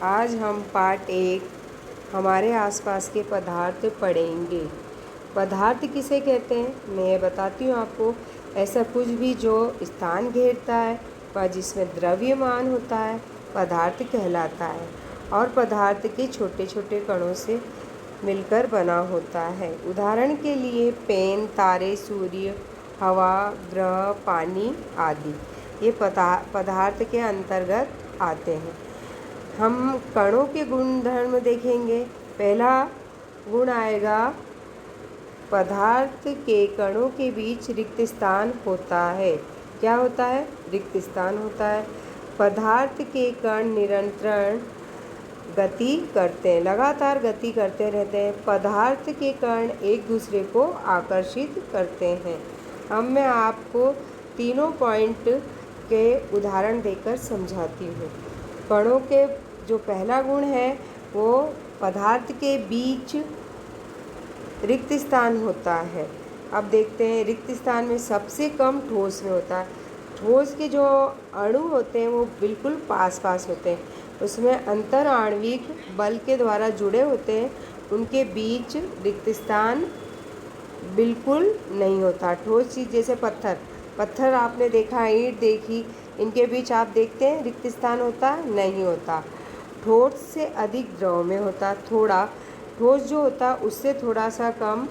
आज हम पार्ट 1 हमारे आसपास के पदार्थ पढ़ेंगे। पदार्थ किसे कहते हैं मैं बताती हूँ आपको। ऐसा कुछ भी जो स्थान घेरता है व जिसमें द्रव्यमान होता है पदार्थ कहलाता है और पदार्थ के छोटे छोटे कणों से मिलकर बना होता है। उदाहरण के लिए पेन, तारे, सूर्य, हवा, ग्रह, पानी आदि ये पदार्थ के अंतर्गत आते हैं। हम कणों के गुणधर्म देखेंगे। पहला गुण आएगा पदार्थ के कणों के बीच रिक्त स्थान होता है। क्या होता है? रिक्त स्थान होता है। पदार्थ के कण निरंतर गति करते हैं, लगातार गति करते रहते हैं। पदार्थ के कण एक दूसरे को आकर्षित करते हैं। अब मैं आपको तीनों पॉइंट के उदाहरण देकर समझाती हूँ। कणों के जो पहला गुण है वो पदार्थ के बीच रिक्त स्थान होता है। अब देखते हैं रिक्त स्थान में सबसे कम ठोस में होता है। ठोस के जो अणु होते हैं वो बिल्कुल पास पास होते हैं, उसमें अंतर आणविक बल के द्वारा जुड़े होते हैं, उनके बीच रिक्त स्थान बिल्कुल नहीं होता। ठोस चीज़ जैसे पत्थर आपने देखा, ईंट देखी, इनके बीच आप देखते हैं रिक्त स्थान होता नहीं होता। ठोस से अधिक द्रव में होता, थोड़ा ठोस जो होता उससे थोड़ा सा कम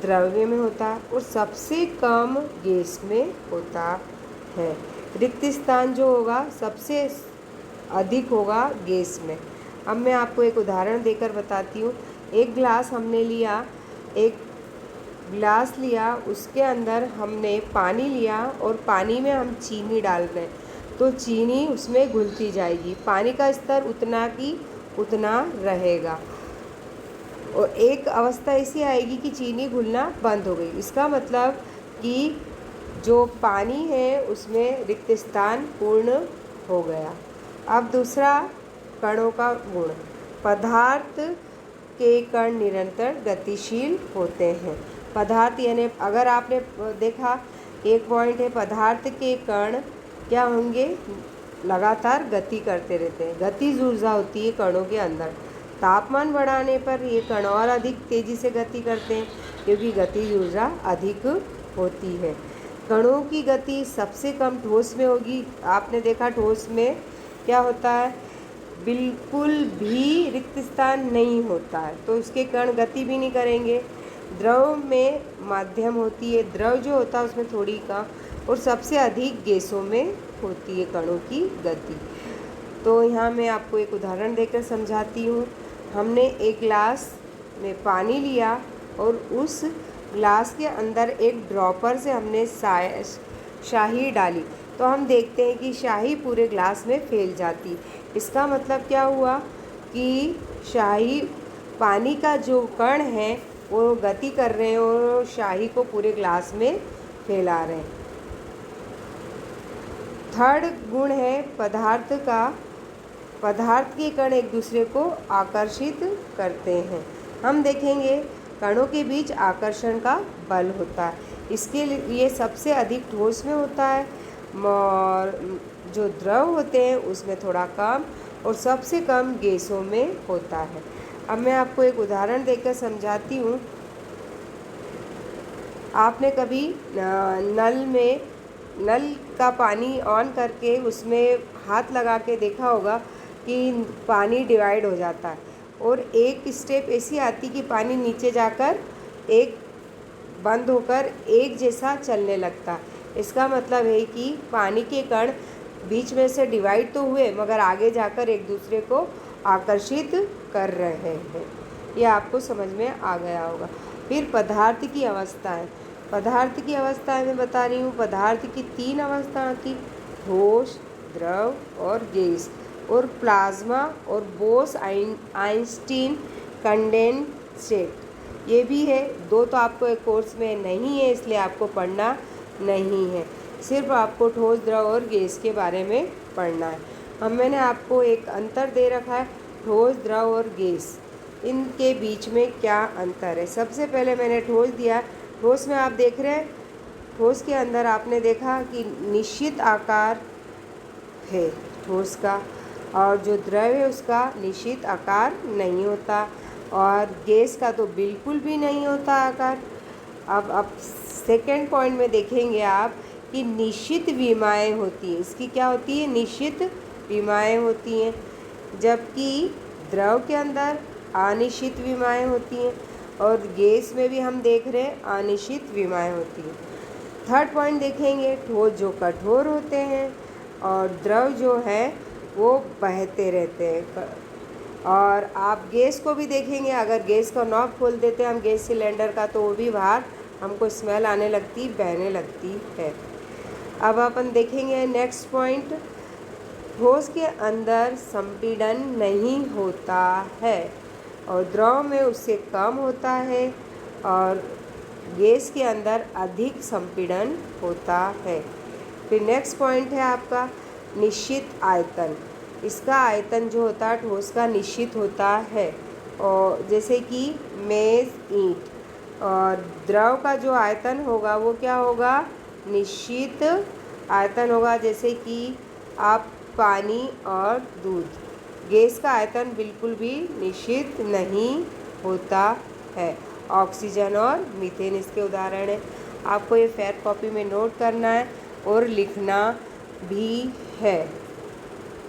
द्रव्य में होता और सबसे कम गैस में होता है। रिक्त स्थान जो होगा सबसे अधिक होगा गैस में। अब मैं आपको एक उदाहरण देकर बताती हूँ। एक गिलास हमने लिया, एक गिलास लिया, उसके अंदर हमने पानी लिया और पानी में हम चीनी डाल रहे हैं, तो चीनी उसमें घुलती जाएगी। पानी का स्तर उतना की उतना रहेगा और एक अवस्था ऐसी आएगी कि चीनी घुलना बंद हो गई। इसका मतलब कि जो पानी है उसमें रिक्त स्थान पूर्ण हो गया। अब दूसरा कणों का गुण। पदार्थ के कण निरंतर गतिशील होते हैं। पदार्थ यानी अगर आपने देखा एक पॉइंट है, पदार्थ के कण क्या होंगे? लगातार गति करते रहते हैं। गतिज ऊर्जा होती है कणों के अंदर। तापमान बढ़ाने पर ये कण और अधिक तेज़ी से गति करते हैं क्योंकि गतिज ऊर्जा अधिक होती है। कणों की गति सबसे कम ठोस में होगी। आपने देखा ठोस में क्या होता है? बिल्कुल भी रिक्त स्थान नहीं होता है, तो उसके कण गति भी नहीं करेंगे। द्रव में माध्यम होती है, द्रव जो होता है उसमें थोड़ी कम और सबसे अधिक गैसों में होती है कणों की गति। तो यहाँ मैं आपको एक उदाहरण देकर समझाती हूँ। हमने एक गिलास में पानी लिया और उस गिलास के अंदर एक ड्रॉपर से हमने शाही डाली, तो हम देखते हैं कि शाही पूरे गिलास में फैल जाती। इसका मतलब क्या हुआ कि शाही पानी का जो कण है वो गति कर रहे हैं और शाही को पूरे गिलास में फैला रहे हैं। थर्ड गुण है पदार्थ का। पदार्थ के कण एक दूसरे को आकर्षित करते हैं। हम देखेंगे कणों के बीच आकर्षण का बल होता है। इसके लिए सबसे अधिक ठोस में होता है और जो द्रव होते हैं उसमें थोड़ा कम और सबसे कम गैसों में होता है। अब मैं आपको एक उदाहरण देकर समझाती हूँ। आपने कभी नल का पानी ऑन करके उसमें हाथ लगा के देखा होगा कि पानी डिवाइड हो जाता है और एक स्टेप ऐसी आती कि पानी नीचे जाकर एक बंद होकर एक जैसा चलने लगता। इसका मतलब है कि पानी के कण बीच में से डिवाइड तो हुए मगर आगे जाकर एक दूसरे को आकर्षित कर रहे हैं। ये आपको समझ में आ गया होगा। फिर पदार्थ की अवस्था है। पदार्थ की अवस्था मैं बता रही हूँ। पदार्थ की 3 अवस्था आती, ठोस, द्रव और गैस, और प्लाज्मा और बोस आइंस्टीन कंडेंसेट ये भी है। 2 तो आपको एक कोर्स में नहीं है इसलिए आपको पढ़ना नहीं है, सिर्फ आपको ठोस, द्रव और गैस के बारे में पढ़ना है। अब मैंने आपको एक अंतर दे रखा है, ठोस, द्रव और गैस, इनके बीच में क्या अंतर है। सबसे पहले मैंने ठोस दिया। ठोस में आप देख रहे हैं, ठोस के अंदर आपने देखा कि निश्चित आकार है ठोस का, और जो द्रव है उसका निश्चित आकार नहीं होता, और गैस का तो बिल्कुल भी नहीं होता आकार। अब सेकेंड पॉइंट में देखेंगे आप कि निश्चित विमाएँ होती हैं। इसकी क्या होती है? निश्चित विमाएँ होती हैं, जबकि द्रव के अंदर अनिश्चित विमाएँ होती हैं, और गैस में भी हम देख रहे हैं अनिश्चित विमाएँ होती हैं। थर्ड पॉइंट देखेंगे, ठोस जो कठोर होते हैं और द्रव जो है वो बहते रहते हैं। और आप गैस को भी देखेंगे, अगर गैस का नॉब खोल देते हैं हम गैस सिलेंडर का, तो वो भी बाहर हमको स्मेल आने लगती, बहने लगती है। अब अपन देखेंगे नेक्स्ट पॉइंट, ठोस के अंदर संपीड़न नहीं होता है और द्रव में उससे कम होता है, और गैस के अंदर अधिक संपीड़न होता है। फिर नेक्स्ट पॉइंट है आपका निश्चित आयतन। इसका आयतन जो होता है ठोस का निश्चित होता है, और जैसे कि मेज़, ईंट, और द्रव का जो आयतन होगा वो क्या होगा? निश्चित आयतन होगा, जैसे कि आप पानी और दूध। गैस का आयतन बिल्कुल भी निश्चित नहीं होता है। ऑक्सीजन और मीथेन इसके उदाहरण हैं। आपको ये फेयर कॉपी में नोट करना है और लिखना भी है।